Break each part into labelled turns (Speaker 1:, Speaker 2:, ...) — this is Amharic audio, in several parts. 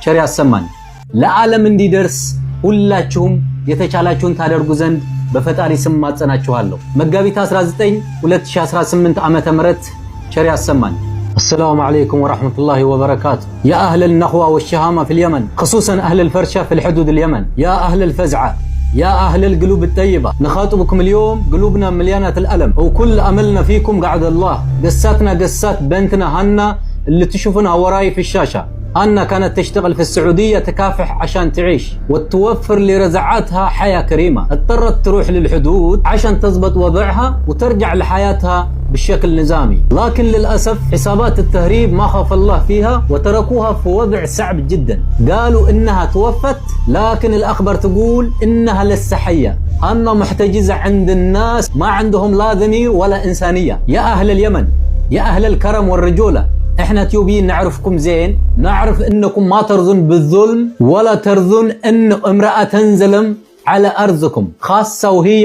Speaker 1: شريعة السمان لعالم اندي درس ሁላችሁም የተቻላችሁን ታደርጉ ዘንድ በፈጣሪ ስም ማጸናችኋለሁ መጋቢት 19 2018 ዓመተ ምህረት شريعة السمان السلام عليكم ورحمة الله وبركاته يا أهل النخوة والشهامة في اليمن خصوصا أهل الفرشة في الحدود اليمن يا أهل الفزعة يا أهل القلوب الطيبة نخاطبكم اليوم قلوبنا مليانة الألم وكل أملنا فيكم قعد الله قصتنا قصات بنتنا هنا اللي تشوفونها وراي في الشاشة هنا كانت تشتغل في السعودية تكافح عشان تعيش وتوفر لرزعاتها حياة كريمة اضطرت تروح للحدود عشان تضبط وضعها وترجع لحياتها بالشكل نظامي لكن للأسف حسابات التهريب ما خاف الله فيها وتركوها في وضع صعب جدا قالوا إنها توفت لكن الأخبار تقول إنها لسه حية هنا محتجزة عند الناس ما عندهم لا ضمير ولا إنسانية يا أهل اليمن يا أهل الكرم والرجولة احنا تيوبيين نعرفكم زين نعرف انكم ما ترضون بالظلم ولا ترضون ان امرأة تنزلم على ارضكم خاصة وهي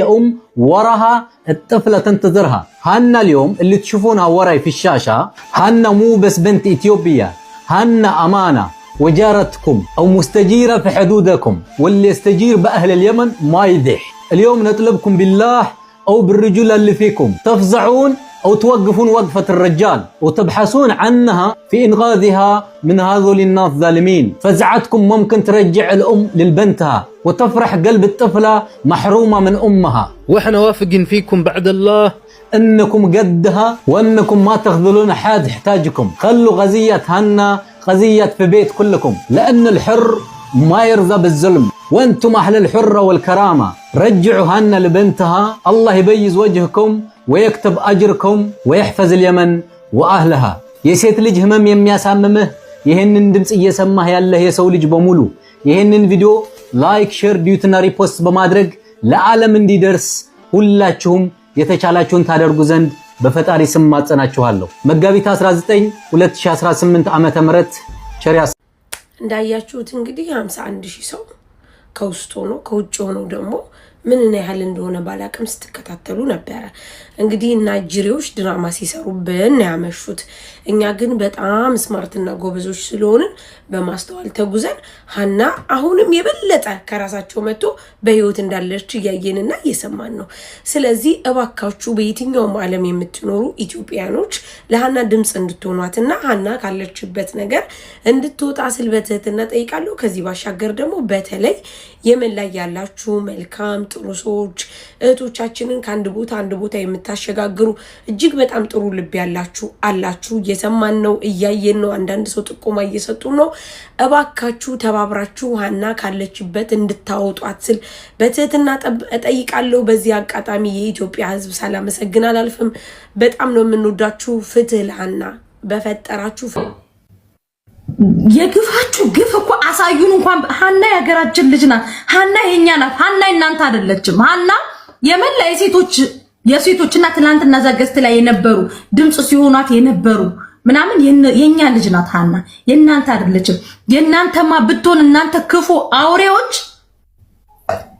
Speaker 1: وراها الطفلة تنتظرها هنا اليوم اللي تشوفونها وراي في الشاشة هنا مو بس بنت اثيوبية هنا امانة وجارتكم او مستجيرة في حدودكم واللي يستجير باهل اليمن ما يذح اليوم نطلبكم بالله او بالرجولة اللي فيكم تفزعون أو توقفون وقفة الرجال وتبحثون عنها في إنقاذها من هذول الناس الظالمين فزعتكم ممكن ترجع الأم للبنتها وتفرح قلب الطفلة محرومة من أمها وإحنا واثقين فيكم بعد الله أنكم قدها وأنكم ما تخذلون حد يحتاجكم خلوا غزية هنا غزية في بيت كلكم لأن الحر ما يرضى بالظلم وأنتم أهل الحرة والكرامة رجعوا هنا لبنتها الله يبيز وجهكم ويكتب أجركم ويحفظ اليمن وأهلها يسيت لج همم يمياساممه ይሄንን ድምጽ እየሰማህ ያለህ የሰው ልጅ በሙሉ ይሄንን ቪዲዮ ላይክ ሼር ዲዩትና ሪፖስት በማድረግ ለዓለም እንዲደርስ ሁላችሁም የተቻላችሁን ታደርጉ ዘንድ በፈጣሪ ስም ማጸናችኋለሁ መጋቢት 19 2018 ዓመተ ምህረት ሸሪዓ
Speaker 2: እንዳያችሁት እንግዲህ 51000 ሰው ከውስጥ ሆኖ ከውጭ ሆኖ ደግሞ ምን ያህል እንደሆነ ባላቅም ስትከታተሉ ነበር እንግዲህ ናይጄሪያዎች ድራማ ሲሰሩብን ያመሹት እኛ ግን በጣም ስማርትና ጎበዞች ስለሆነ በማስተዋል ተጉዘን ሀና አሁንም የበለጠ ከራሳቸው መጥቶ በህይወት እንዳለች ያየንና እየሰማን ነው ስለዚህ እባካችሁ በየትኛውም ዓለም የምትኖሩ ኢትዮጵያኖች ለሀና ድምጽ እንድትሆኗትና ሀና ካለችበት ነገር እንድትወጣ ስልበተትና ጠይቃለሁ ከዚህ ባሻገር ደግሞ በተለይ የመን ላይ ያላችሁ መልካም ጥሩ ሰዎች እህቶቻችንን ከአንድ ቦታ የምታሸጋግሩ እጅግ በጣም ጥሩ ልብ ያላችሁ አላችሁ እየሰማን ነው እያየን ነው አንዳንድ ሰው ጥቆማ እየሰጡ ነው እባካችሁ ተባብራችሁ ሀና ካለችበት እንድታወጧት ስል በትህትና ጠይቃለሁ በዚህ አጋጣሚ የኢትዮጵያ ህዝብ ሳላመሰግን አላልፍም በጣም ነው የምንወዳችሁ ፍትህ ለሀና በፈጠራችሁ የግፋችሁ ግፍ እኮ አሳዩን እንኳን ሀና ያገራችን ልጅ ናት ሀና የኛ ናት ሀና እናንተ አይደለችም ሀና የመላ የሴቶችና ትላንትና ዘገስት ላይ የነበሩ ድምጽ ሲሆኗት የነበሩ ምናምን የኛ ልጅ ናት ሀና የናንተ አይደለችም የናንተማ ብትሆን እናንተ ክፉ አውሬዎች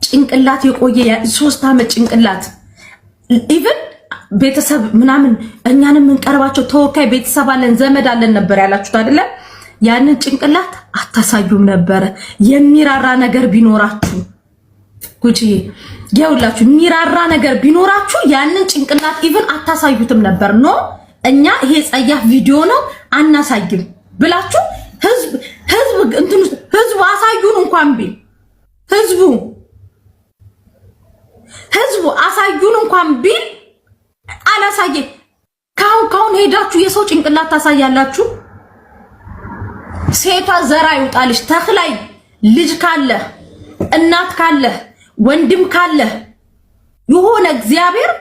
Speaker 2: ጭንቅላት የቆየ 3 አመት ጭንቅላት ኢቭን ቤተሰብ ምናምን እኛንም እንቀርባቸው ተወካይ ቤተሰብ አለን ዘመድ አለን ነበር ያላችሁት አይደለ ያንን ጭንቅላት አታሳዩም ነበር የሚራራ ነገር ቢኖራችሁ ጉጂ ያውላችሁ ሚራራ ነገር ቢኖራችሁ ያንን ጭንቅላት ኢቭን አታሳዩትም ነበር ነው እኛ ይሄ ጸያፍ ቪዲዮ ነው አናሳይም ብላችሁ ህዝብ አሳዩን እንኳን ቢል ህዝቡ አሳዩን እንኳን ቢል አላሳየ ካሁን ሄዳችሁ የሰው ጭንቅላት ታሳያላችሁ ሴቷ ዘራ ይውጣልሽ ተخላይ ልጅ ካለ እናት ካለ ወንድም ካለ የሆነ እግዚአብሔር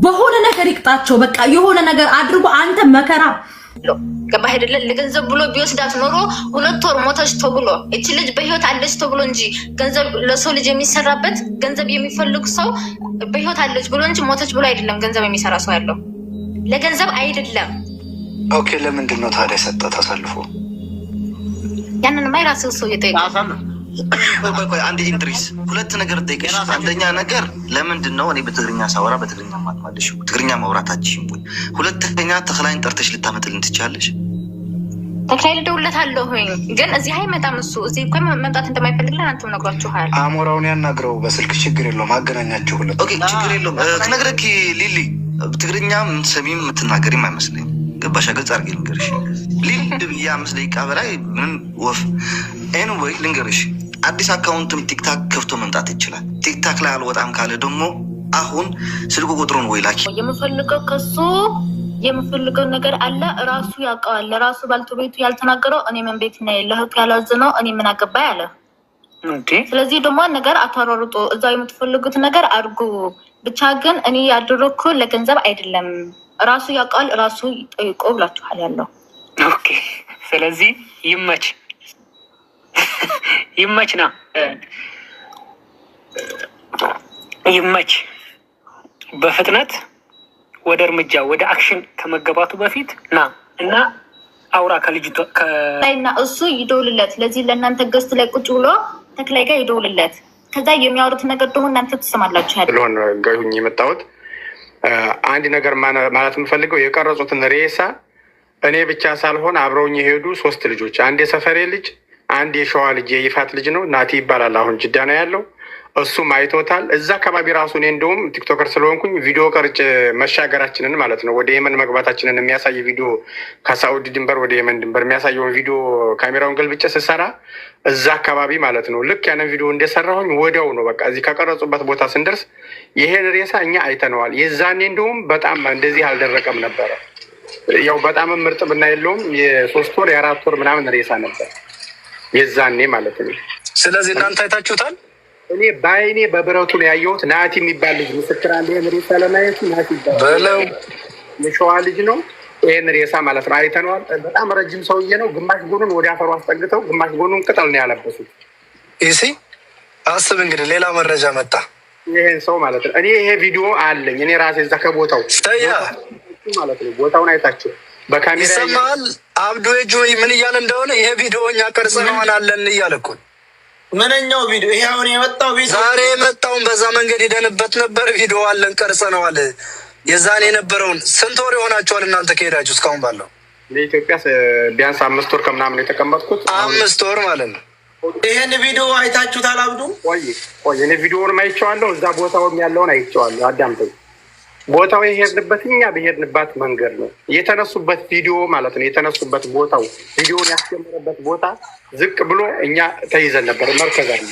Speaker 2: በሆነ ነገር ይቅጣቸው በቃ የሆነ ነገር አድርጎ አንተ መከራ
Speaker 3: ገባ አይደለ ለገንዘብ ብሎ ቢወስዳት ኖሮ 2 ወር ሞተች ተብሎ እቺ ልጅ በህይወት አለች ተብሎ እንጂ ገንዘብ ለሰው ልጅ የሚሰራበት ገንዘብ የሚፈልግ ሰው በህይወት አለች ብሎ እንጂ ሞተች ብሎ አይደለም ገንዘብ የሚሰራ ሰው ያለው ለገንዘብ አይደለም
Speaker 4: ኦኬ ለምንድን ነው ታዲያ ሰጣት አሳልፎ
Speaker 3: ያንን ማይራስ ሰው እየጠየቀ
Speaker 4: ቆይ አንድ ኢንትሪስ ሁለት ነገር ጠይቀሽ አንደኛ ነገር ለምንድን ነው እኔ በትግርኛ ሳወራ በትግርኛ ማጥማለሽ ትግርኛ ማውራታችን ወይ ሁለተኛ ተخላይን ጠርተሽ ልታመጥልን ትቻለሽ
Speaker 3: ተክላይ ልደውልለታለሁኝ ግን እዚህ አይመጣም። እሱ እዚህ እኮ መምጣት እንደማይፈልግ ለእናንተም ነግሯችኋል።
Speaker 5: አሞራውን ያናግረው በስልክ ችግር የለውም። አገናኛችሁ ሁለት
Speaker 4: ችግር የለውም። ክነግረኪ ሊሊ ትግርኛ ሰሚም የምትናገሪም አይመስለኝ። ገባሻ? ግልጽ አድርጌ ልንገርሽ ሊል ብዬ 5 ደቂቃ በላይ ምንም ወፍ ኤኒዌይ ልንገርሽ፣ አዲስ አካውንትም ቲክታክ ከፍቶ መምጣት ይችላል። ቲክታክ ላይ አልወጣም ካለ ደግሞ አሁን ስልኩ ቁጥሩን ወይ ላኪ።
Speaker 3: የምፈልገው ከሱ የምፈልገው ነገር አለ እራሱ ያውቀዋል። ለራሱ ባልተቤቱ ያልተናገረው እኔ ምን ቤት ነው ለህት ያላዝነው እኔ ምን አገባኝ አለ። ስለዚህ ደግሞ ነገር አታሯሩጡ፣ እዛው የምትፈልጉት ነገር አድርጉ። ብቻ ግን እኔ ያደረኩ ለገንዘብ አይደለም፣ ራሱ ያውቀዋል፣ ራሱ ጠይቆ ብላችኋል ያለው።
Speaker 6: ኦኬ ስለዚህ ይመች ይመችና ይመች በፍጥነት ወደ እርምጃ ወደ አክሽን ከመገባቱ በፊት ና እና አውራ ከልጅቷ
Speaker 3: ላይና እሱ ይደውልለት። ለዚህ ለእናንተ ገስት ላይ ቁጭ ብሎ ተክላይ ጋር ይደውልለት። ከዛ የሚያወሩት ነገር ደግሞ እናንተ ትሰማላችሁ።
Speaker 5: ያለሆን ገሁኝ የመጣሁት አንድ ነገር ማለት የምፈልገው የቀረጹትን ሬሳ እኔ ብቻ ሳልሆን አብረውኝ የሄዱ 3 ልጆች፣ አንድ የሰፈሬ ልጅ፣ አንድ የሸዋ ልጅ የይፋት ልጅ ነው ናቲ ይባላል። አሁን ጅዳ ነው ያለው። እሱም አይቶታል። እዛ አካባቢ ራሱ እኔ እንደውም ቲክቶከር ስለሆንኩኝ ቪዲዮ ቀርጭ መሻገራችንን ማለት ነው ወደ የመን መግባታችንን የሚያሳይ ቪዲዮ ከሳኡዲ ድንበር ወደ የመን ድንበር የሚያሳየውን ቪዲዮ ካሜራውን ገልብጬ ስሰራ እዛ አካባቢ ማለት ነው። ልክ ያንን ቪዲዮ እንደሰራሁኝ ወዲያው ነው በቃ እዚህ ከቀረጹበት ቦታ ስንደርስ ይሄን ሬሳ እኛ አይተነዋል። የዛኔ እንደውም በጣም እንደዚህ አልደረቀም ነበረ። ያው በጣም ምርጥ ብና የለውም የ3 ወር የ4 ወር ምናምን ሬሳ ነበር የዛኔ ማለት ነው።
Speaker 7: ስለዚህ እናንተ አይታችሁታል።
Speaker 5: እኔ በአይኔ በብረቱ ነው ያየሁት። ናቲ የሚባል ልጅ ምስክር አለ። ይህን ሬሳ ለማየቱ ናቲ
Speaker 7: በለው
Speaker 5: የሸዋ ልጅ ነው። ይህን ሬሳ ማለት ነው አይተነዋል። በጣም ረጅም ሰውዬ ነው። ግማሽ ጎኑን ወደ አፈሩ አስጠግተው ግማሽ ጎኑን ቅጠል ነው ያለበሱት።
Speaker 7: ይሲ አስብ እንግዲህ ሌላ መረጃ መጣ።
Speaker 5: ይሄን ሰው ማለት ነው እኔ ይሄ ቪዲዮ አለኝ እኔ ራሴ እዛ ከቦታው ማለት ነው ቦታውን አይታችሁ በካሜራ
Speaker 7: ይሰማል። አብዱ እጁ ምን እያለ እንደሆነ ይሄ ቪዲዮ እኛ ቀርጸነዋል አለን እያለ እኮ
Speaker 8: ምንኛው ቪዲዮ? ይሄ አሁን የመጣው ቪዲዮ
Speaker 7: ዛሬ የመጣውን በዛ መንገድ ሄደንበት ነበር። ቪዲዮ አለን ቀርጸነዋል። የዛኔ የነበረውን ስንት ወር ይሆናችኋል እናንተ ከሄዳችሁ እስካሁን ባለው?
Speaker 5: ለኢትዮጵያ ቢያንስ 5 ወር ከምናምን የተቀመጥኩት
Speaker 7: 5 ወር ማለት ነው።
Speaker 8: ይሄን ቪዲዮ አይታችሁታል? አብዱ
Speaker 5: ቆይ እኔ ቪዲዮውን አይቼዋለሁ። እዛ ቦታውም ያለውን አይቼዋለሁ። አዳምጠኝ። ቦታው የሄድንበት እኛ በሄድንባት መንገድ ነው የተነሱበት ቪዲዮ ማለት ነው። የተነሱበት ቦታው ቪዲዮውን ያስጀመረበት ቦታ ዝቅ ብሎ እኛ ተይዘን ነበር። መርከዝ አለ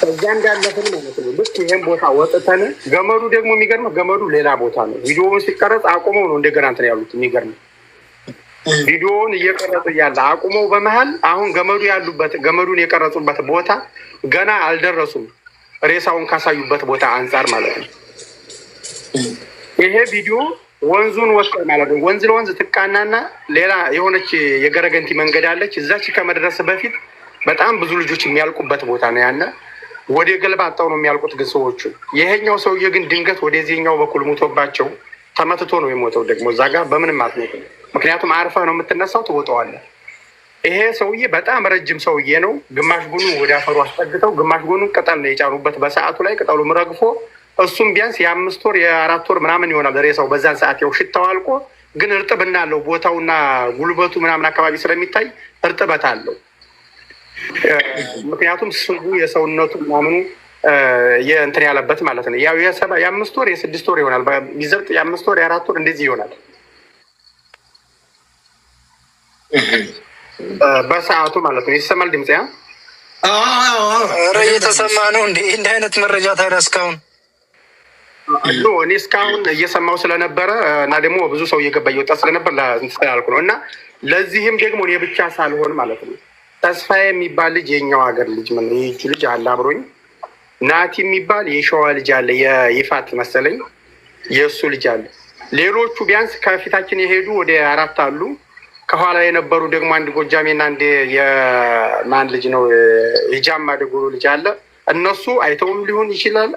Speaker 5: እዛ እንዳለፍን ማለት ነው። ልክ ይሄን ቦታ ወጥተን ገመዱ ደግሞ የሚገርመው ገመዱ ሌላ ቦታ ነው። ቪዲዮውን ሲቀረጽ አቁመው ነው እንደገና እንትን ያሉት። የሚገርመው ቪዲዮውን እየቀረጹ እያለ አቁመው በመሀል አሁን ገመዱን የቀረጹበት ቦታ ገና አልደረሱም። ሬሳውን ካሳዩበት ቦታ አንጻር ማለት ነው። ይሄ ቪዲዮ ወንዙን ወስደ ማለት ነው። ወንዝ ለወንዝ ትቃናና ሌላ የሆነች የገረገንቲ መንገድ አለች። እዛች ከመድረስ በፊት በጣም ብዙ ልጆች የሚያልቁበት ቦታ ነው። ያነ ወደ ገልባጣው ነው የሚያልቁት ግን ሰዎቹ። ይሄኛው ሰውዬ ግን ድንገት ወደዚህኛው በኩል ሞቶባቸው ተመትቶ ነው የሞተው። ደግሞ እዛ ጋር በምንም አትሞትም። ምክንያቱም አርፈህ ነው የምትነሳው፣ ትወጣዋለህ። ይሄ ሰውዬ በጣም ረጅም ሰውዬ ነው። ግማሽ ጎኑ ወደ አፈሩ አስጠግተው ግማሽ ጎኑ ቅጠል ነው የጫኑበት። በሰዓቱ ላይ ቅጠሉም ረግፎ እሱም ቢያንስ የ5 ወር የ4 ወር ምናምን ይሆናል ሬሳው። በዛን ሰዓት ያው ሽታው አልቆ ግን እርጥብና አለው ቦታውና ጉልበቱ ምናምን አካባቢ ስለሚታይ እርጥበት አለው። ምክንያቱም ስቡ የሰውነቱ ምናምኑ የእንትን ያለበት ማለት ነው። ያው የ5 ወር የ6 ወር ይሆናል ቢዘብጥ የ5 ወር የ4 ወር እንደዚህ ይሆናል በሰዓቱ ማለት ነው። ይሰማል ድምጽ? ያ
Speaker 7: ኧረ እየተሰማ ነው እንዴ? እንዲህ አይነት መረጃ ታዲያ እስካሁን
Speaker 5: እኔ እስካሁን እየሰማው ስለነበረ እና ደግሞ ብዙ ሰው እየገባ እየወጣ ስለነበር ስላልኩ ነው። እና ለዚህም ደግሞ እኔ ብቻ ሳልሆን ማለት ነው ተስፋዬ የሚባል ልጅ የኛው ሀገር ልጅ ይህች ልጅ አለ አብሮኝ። ናቲ የሚባል የሸዋ ልጅ አለ፣ የይፋት መሰለኝ የእሱ ልጅ አለ። ሌሎቹ ቢያንስ ከፊታችን የሄዱ ወደ 4 አሉ። ከኋላ የነበሩ ደግሞ አንድ ጎጃሜና አንድ የማን ልጅ ነው የጃማ ደጎሎ ልጅ አለ። እነሱ አይተውም ሊሆን ይችላል